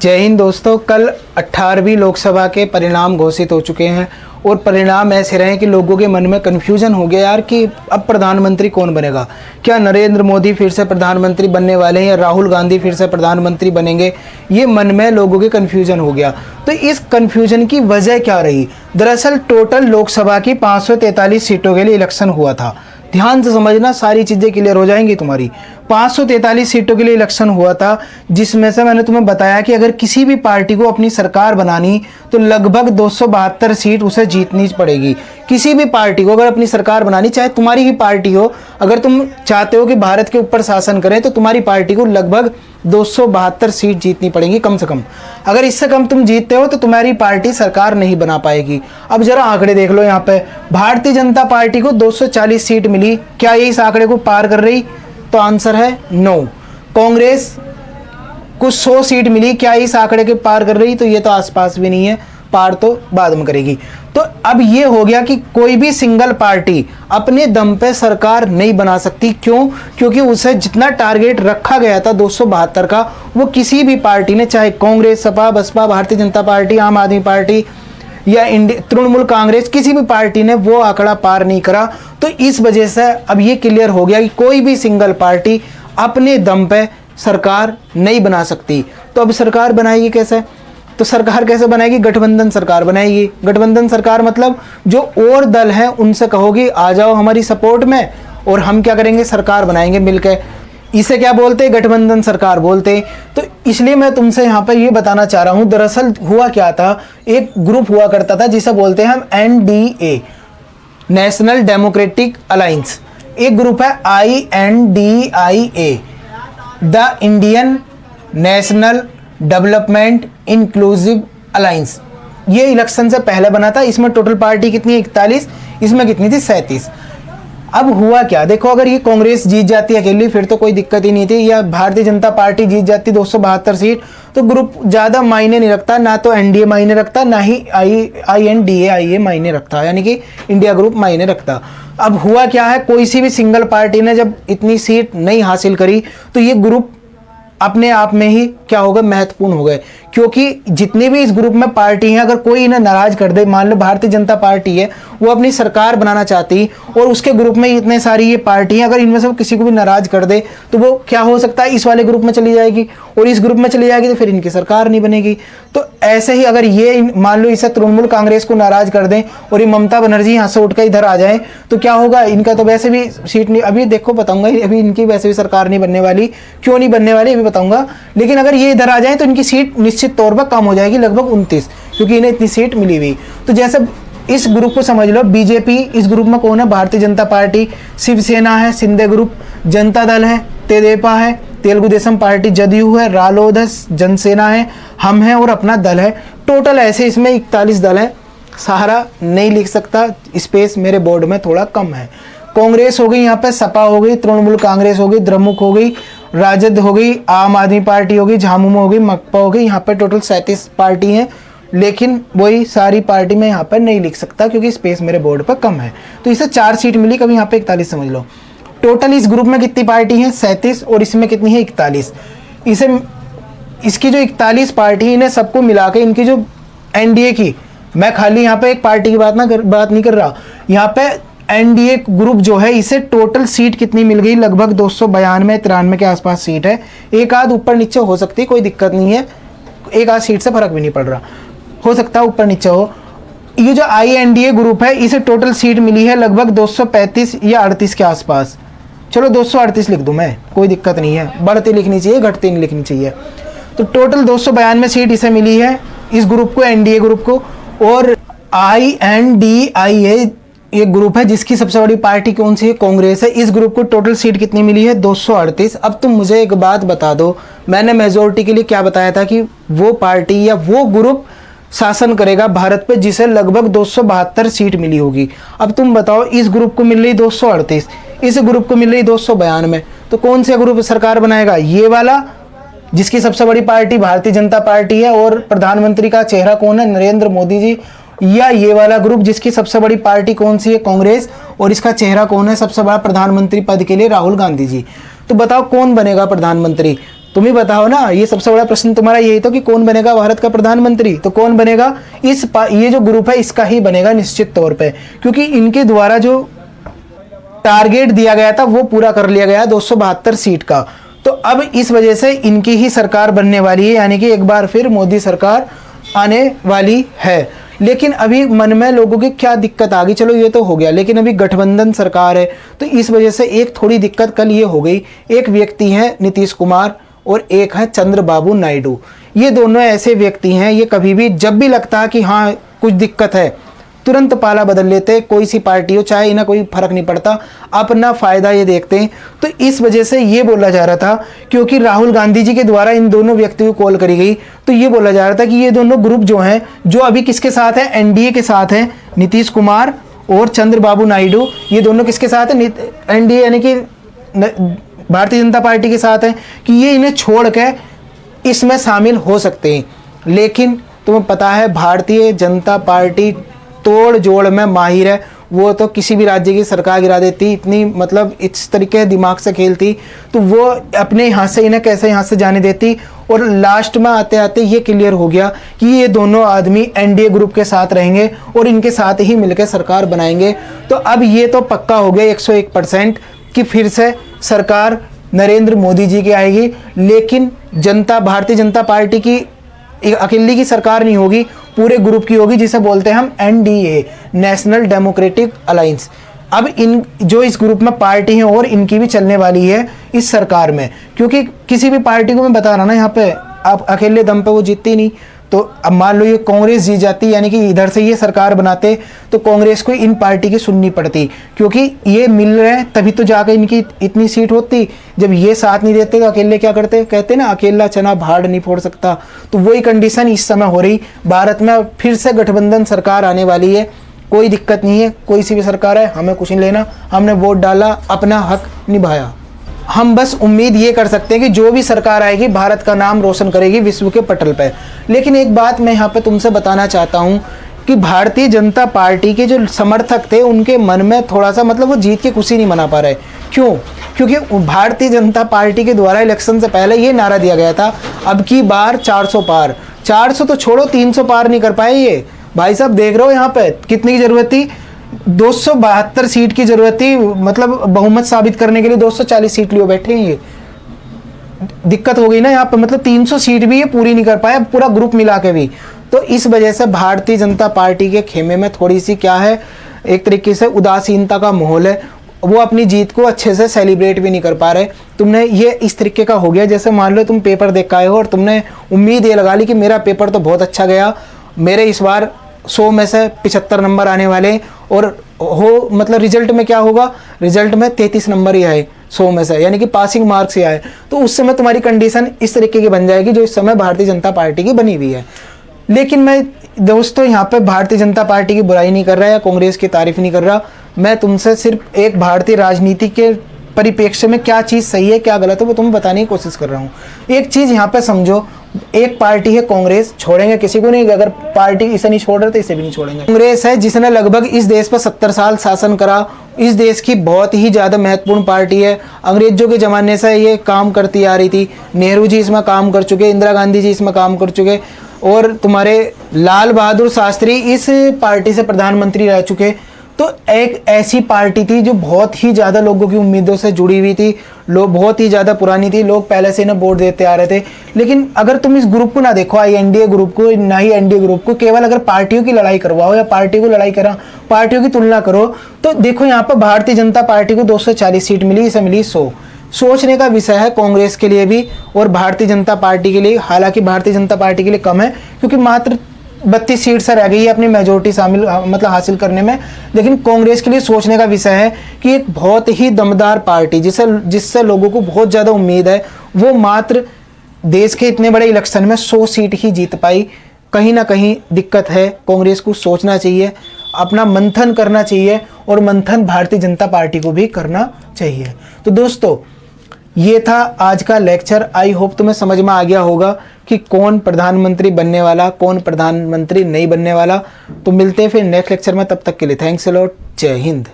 जय हिंद दोस्तों। कल 18वीं लोकसभा के परिणाम घोषित हो चुके हैं और परिणाम ऐसे रहे कि लोगों के मन में कन्फ्यूजन हो गया यार कि अब प्रधानमंत्री कौन बनेगा। क्या नरेंद्र मोदी फिर से प्रधानमंत्री बनने वाले हैं या राहुल गांधी फिर से प्रधानमंत्री बनेंगे। ये मन में लोगों के कन्फ्यूजन हो गया। तो इस कन्फ्यूजन की वजह क्या रही। दरअसल टोटल लोकसभा की 543 सीटों के लिए इलेक्शन हुआ था। ध्यान से समझना, सारी चीज़ें क्लियर हो जाएंगी तुम्हारी। 543 सीटों के लिए इलेक्शन हुआ था, जिसमें से मैंने तुम्हें बताया कि अगर किसी भी पार्टी को अपनी सरकार बनानी तो लगभग 272 सीट उसे जीतनी पड़ेगी। किसी भी पार्टी को अगर अपनी सरकार बनानी, चाहे तुम्हारी ही पार्टी हो, अगर तुम चाहते हो कि भारत के ऊपर शासन करें तो तुम्हारी पार्टी को लगभग 272 सीट जीतनी पड़ेगी कम से कम। अगर इससे कम तुम जीतते हो तो तुम्हारी पार्टी सरकार नहीं बना पाएगी। अब जरा आंकड़े देख लो। यहाँ पे भारतीय जनता पार्टी को 240 सीट मिली। क्या ये इस आंकड़े को पार कर रही? तो आंसर है नो। कांग्रेस कुछ 100 सीट मिली। क्या इस आंकड़े के पार कर रही? तो ये तो आसपास भी नहीं है, पार तो बाद में करेगी। तो अब ये हो गया कि कोई भी सिंगल पार्टी अपने दम पे सरकार नहीं बना सकती। क्यों? क्योंकि उसे जितना टारगेट रखा गया था 272 का, वो किसी भी पार्टी ने, चाहे कांग्रेस, सपा, बसपा, भारतीय जनता पार्टी, आम आदमी पार्टी या तृणमूल कांग्रेस, किसी भी पार्टी ने वो आंकड़ा पार नहीं करा। तो इस वजह से अब ये क्लियर हो गया कि कोई भी सिंगल पार्टी अपने दम पे सरकार नहीं बना सकती। तो अब सरकार बनाएगी कैसे? तो सरकार कैसे बनाएगी? गठबंधन सरकार बनाएगी। गठबंधन सरकार मतलब जो और दल हैं उनसे कहोगी आ जाओ हमारी सपोर्ट में और हम क्या करेंगे, सरकार बनाएंगे मिलकर। इसे क्या बोलते हैं? गठबंधन सरकार बोलते हैं। तो इसलिए मैं तुमसे यहाँ पर ये बताना चाह रहा हूँ, दरअसल हुआ क्या था, एक ग्रुप हुआ करता था जिसे बोलते हैं हम NDA, नेशनल डेमोक्रेटिक अलायंस। एक ग्रुप है INDIA, the Indian national development inclusive alliance. ये इलेक्शन से पहले बना था। इसमें टोटल पार्टी कितनी है? 41। इसमें कितनी थी? 37। अब हुआ क्या देखो, अगर ये कांग्रेस जीत जाती अकेली फिर तो कोई दिक्कत ही नहीं थी, या भारतीय जनता पार्टी जीत जाती 272 सीट, तो ग्रुप ज़्यादा मायने नहीं रखता। ना तो NDA मायने रखता, ना ही INDA मायने रखता, यानी कि इंडिया ग्रुप मायने रखता। अब हुआ क्या है, कोई सी भी सिंगल पार्टी ने जब इतनी सीट नहीं हासिल करी तो ये ग्रुप अपने आप में ही क्या हो गए, महत्वपूर्ण हो गए। क्योंकि जितने भी इस ग्रुप में पार्टी हैं, अगर कोई इन्हें नाराज कर दे, मान लो भारतीय जनता पार्टी है, वो अपनी सरकार बनाना चाहती और उसके ग्रुप में इतने सारी ये पार्टी हैं, अगर इनमें से वो किसी को भी नाराज कर दे तो वो क्या हो सकता है, इस वाले ग्रुप में चली जाएगी और इस ग्रुप में चली जाएगी तो फिर इनकी सरकार नहीं बनेगी। तो ऐसे ही अगर ये मान लो इसे तृणमूल कांग्रेस को नाराज कर दें और ये ममता बनर्जी यहाँ से उठकर इधर आ जाए तो क्या होगा, इनका तो वैसे भी सीट नहीं, अभी देखो बताऊंगा, अभी इनकी वैसे भी सरकार नहीं बनने वाली। क्यों नहीं बनने वाली अभी बताऊंगा। लेकिन अगर ये इधर आ जाए तो इनकी सीट निश्चित तौर पर कम हो जाएगी, लगभग 29, क्योंकि इन्हें इतनी सीट मिली हुई। तो जैसे इस ग्रुप को समझ लो, बीजेपी इस ग्रुप में कौन है? भारतीय जनता पार्टी, शिवसेना है, शिंदे ग्रुप, जनता दल है, तेदेपा है, तेलुगु देशम पार्टी, जदयू है, रालोद है, जनसेना है, हम हैं और अपना दल है। टोटल ऐसे इसमें 41 दल है। सहारा नहीं लिख सकता, स्पेस मेरे बोर्ड में थोड़ा कम है। कांग्रेस हो गई, यहाँ पे सपा हो गई, तृणमूल कांग्रेस हो गई, द्रमुक हो गई, राजद हो गई, आम आदमी पार्टी हो गई, झामुमो हो गई, मकपा हो गई। यहाँ पे टोटल 37 पार्टी हैं, लेकिन वही सारी पार्टी में यहाँ पर नहीं लिख सकता क्योंकि स्पेस मेरे बोर्ड पर कम है। तो इसे 4 सीट मिली, कभी यहाँ पे 41 समझ लो। टोटल इस ग्रुप में कितनी पार्टी है? 37, और इसमें कितनी है? 41। इसकी जो 41 पार्टी, इन्हें सबको मिला के इनकी जो NDA की, मैं खाली यहाँ पे एक पार्टी की बात नहीं कर रहा, यहाँ पे NDA ग्रुप जो है इसे टोटल सीट कितनी मिल गई? लगभग 292-93 के आसपास सीट है। एक आध ऊपर नीचे हो सकती है, कोई दिक्कत नहीं है, एक आध सीट से फर्क भी नहीं पड़ रहा, हो सकता है ऊपर नीचे हो। ये जो INDA ग्रुप है इसे टोटल सीट मिली है लगभग 235 या 38 के आसपास। चलो 238 लिख दूं मैं, कोई दिक्कत नहीं है, बढ़ती लिखनी चाहिए, घटती नहीं लिखनी चाहिए। तो टोटल 292 सीट इसे मिली है, इस ग्रुप को, NDA ग्रुप को। और INDIA एक ग्रुप है जिसकी सबसे बड़ी पार्टी कौन सी है? कांग्रेस है। इस ग्रुप को टोटल सीट कितनी मिली है? 238। अब तुम मुझे एक बात बता दो, मैंने मेजोरिटी के लिए क्या बताया था कि वो पार्टी या वो ग्रुप शासन करेगा भारत पे जिसे लगभग 272 सीट मिली होगी। अब तुम बताओ, इस ग्रुप को मिल रही 238, इस ग्रुप को मिल रही 292, तो कौन सा ग्रुप सरकार बनाएगा? ये वाला जिसकी सबसे बड़ी पार्टी भारतीय जनता पार्टी है और प्रधानमंत्री का चेहरा कौन है? नरेंद्र मोदी जी, या ये वाला ग्रुप जिसकी सबसे बड़ी पार्टी कौन सी है? कांग्रेस, और इसका चेहरा कौन है सबसे बड़ा प्रधानमंत्री पद के लिए? राहुल गांधी जी। तो बताओ कौन बनेगा प्रधानमंत्री? तुम ही बताओ ना, ये सबसे बड़ा प्रश्न तुम्हारा यही तो कि कौन बनेगा भारत का प्रधानमंत्री। तो कौन बनेगा, ये जो ग्रुप है इसका ही बनेगा निश्चित तौर पे, क्योंकि इनके द्वारा जो टारगेट दिया गया था वो पूरा कर लिया गया 272 सीट का। तो अब इस वजह से इनकी ही सरकार बनने वाली है, यानी कि एक बार फिर मोदी सरकार आने वाली है। लेकिन अभी मन में लोगों की क्या दिक्कत आ गई, चलो ये तो हो गया, लेकिन अभी गठबंधन सरकार है तो इस वजह से एक थोड़ी दिक्कत कल ये हो गई। एक व्यक्ति हैं नीतीश कुमार और एक है चंद्रबाबू नायडू। ये दोनों ऐसे व्यक्ति हैं, ये कभी भी जब भी लगता है कि हाँ कुछ दिक्कत है तुरंत पाला बदल लेते हैं, कोई सी पार्टी हो चाहे इन्हें कोई फर्क नहीं पड़ता, अपना फायदा ये देखते हैं। तो इस वजह से ये बोला जा रहा था, क्योंकि राहुल गांधी जी के द्वारा इन दोनों व्यक्तियों को कॉल करी गई, तो ये बोला जा रहा था कि ये दोनों ग्रुप जो हैं, जो अभी किसके साथ है, एनडीए के साथ हैं, नीतीश कुमार और चंद्रबाबू नायडू, ये दोनों किसके साथ है, एनडीए यानी कि भारतीय जनता पार्टी के साथ है, कि ये इन्हें छोड़ के इसमें शामिल हो सकते हैं। लेकिन तुम्हें पता है भारतीय जनता पार्टी तोड़ जोड़ में माहिर है, वो तो किसी भी राज्य की सरकार गिरा देती, इतनी मतलब इस तरीके दिमाग से खेलती, तो वो अपने यहाँ से इन्हें कैसे यहाँ से जाने देती। और लास्ट में आते आते ये क्लियर हो गया कि ये दोनों आदमी एनडीए ग्रुप के साथ रहेंगे और इनके साथ ही मिलकर सरकार बनाएंगे। तो अब ये तो पक्का हो गया 101% कि फिर से सरकार नरेंद्र मोदी जी की आएगी। लेकिन भारतीय जनता पार्टी की अकेली की सरकार नहीं होगी, पूरे ग्रुप की होगी, जिसे बोलते हैं हम एनडीए, नेशनल डेमोक्रेटिक अलायंस। अब इन जो इस ग्रुप में पार्टी हैं और इनकी भी चलने वाली है इस सरकार में, क्योंकि किसी भी पार्टी को मैं बता रहा ना यहाँ पे, आप अकेले दम पे वो जीतती नहीं। तो अब मान लो ये कांग्रेस जीत जाती, यानी कि इधर से ये सरकार बनाते, तो कांग्रेस को इन पार्टी की सुननी पड़ती, क्योंकि ये मिल रहे हैं तभी तो जाकर इनकी इतनी सीट होती। जब ये साथ नहीं देते तो अकेले क्या करते, कहते ना अकेला चना भाड़ नहीं फोड़ सकता। तो वही कंडीशन इस समय हो रही भारत में। फिर से गठबंधन सरकार आने वाली है, कोई दिक्कत नहीं है, कोई सी भी सरकार है, हमें कुछ नहीं लेना, हमने वोट डाला, अपना हक निभाया। हम बस उम्मीद ये कर सकते हैं कि जो भी सरकार आएगी भारत का नाम रोशन करेगी विश्व के पटल पर। लेकिन एक बात मैं यहाँ पे तुमसे बताना चाहता हूँ कि भारतीय जनता पार्टी के जो समर्थक थे उनके मन में थोड़ा सा मतलब वो जीत की खुशी नहीं मना पा रहे। क्यों? क्योंकि भारतीय जनता पार्टी के द्वारा इलेक्शन से पहले ये नारा दिया गया था, अब की बार 400 पार। 400 तो छोड़ो, 300 पार नहीं कर पाए ये भाई साहब। देख रहे हो यहाँ पे कितनी की जरूरत थी, 272 सीट की जरूरत थी, मतलब बहुमत साबित करने के लिए 240 सीट लिए बैठे हैं। ये दिक्कत हो गई ना यहाँ पे, मतलब 300 सीट भी ये पूरी नहीं कर पाया, पूरा ग्रुप मिला के भी। तो इस वजह से भारतीय जनता पार्टी के खेमे में थोड़ी सी क्या है, एक तरीके से उदासीनता का माहौल है। वो अपनी जीत को अच्छे से सेलिब्रेट भी नहीं कर पा रहे। तुमने ये इस तरीके का हो गया जैसे मान लो तुम पेपर देख के आए हो और तुमने उम्मीद ये लगा ली कि मेरा पेपर तो बहुत अच्छा गया, मेरे इस बार 100 में से 75 नंबर आने वाले, और हो मतलब रिजल्ट में क्या होगा, रिजल्ट में 33 नंबर ही आए 100 में से, यानी कि पासिंग मार्क्स ही आए। तो उस समय तुम्हारी कंडीशन इस तरीके की बन जाएगी जो इस समय भारतीय जनता पार्टी की बनी हुई है। लेकिन मैं दोस्तों यहाँ पे भारतीय जनता पार्टी की बुराई नहीं कर रहा या कांग्रेस की तारीफ नहीं कर रहा, मैं तुमसे सिर्फ एक भारतीय राजनीति के परिप्रेक्ष्य में क्या चीज़ सही है क्या गलत है वो तुम्हें बताने की कोशिश कर रहा हूँ। एक चीज़ यहाँ पे समझो, एक पार्टी है कांग्रेस, छोड़ेंगे किसी को नहीं, अगर पार्टी इसे नहीं छोड़ रहे तो इसे भी नहीं छोड़ेंगे। कांग्रेस है जिसने लगभग इस देश पर 70 साल शासन करा, इस देश की बहुत ही ज़्यादा महत्वपूर्ण पार्टी है। अंग्रेजों के ज़माने से ये काम करती आ रही थी, नेहरू जी इसमें काम कर चुके, इंदिरा गांधी जी इसमें काम कर चुके, और तुम्हारे लाल बहादुर शास्त्री इस पार्टी से प्रधानमंत्री रह चुके। तो एक ऐसी पार्टी थी जो बहुत ही ज़्यादा लोगों की उम्मीदों से जुड़ी हुई थी, लोग बहुत ही ज़्यादा पुरानी थी, लोग पहले से इन्हें वोट देते आ रहे थे। लेकिन अगर तुम इस ग्रुप को ना देखो, एनडीए ग्रुप को, ना ही एनडीए ग्रुप को, केवल अगर पार्टियों की लड़ाई करवाओ या पार्टी को लड़ाई करा, पार्टियों की तुलना करो, तो देखो यहाँ पर भारतीय जनता पार्टी को 240 सीट मिली, इसे मिली 100। सोचने का विषय है कांग्रेस के लिए भी और भारतीय जनता पार्टी के लिए। हालांकि भारतीय जनता पार्टी के लिए कम है क्योंकि मात्र 32 सीट से रह गई है अपनी मेजोरिटी मतलब हासिल करने में। लेकिन कांग्रेस के लिए सोचने का विषय है कि एक बहुत ही दमदार पार्टी जिससे लोगों को बहुत ज़्यादा उम्मीद है, वो मात्र देश के इतने बड़े इलेक्शन में 100 सीट ही जीत पाई। कहीं ना कहीं दिक्कत है, कांग्रेस को सोचना चाहिए, अपना मंथन करना चाहिए, और मंथन भारतीय जनता पार्टी को भी करना चाहिए। तो दोस्तों ये था आज का लेक्चर। आई होप तुम्हें समझ में आ गया होगा कि कौन प्रधानमंत्री बनने वाला, कौन प्रधानमंत्री नहीं बनने वाला। तो मिलते हैं फिर नेक्स्ट लेक्चर में, तब तक के लिए थैंक्स अ लॉट, जय हिंद।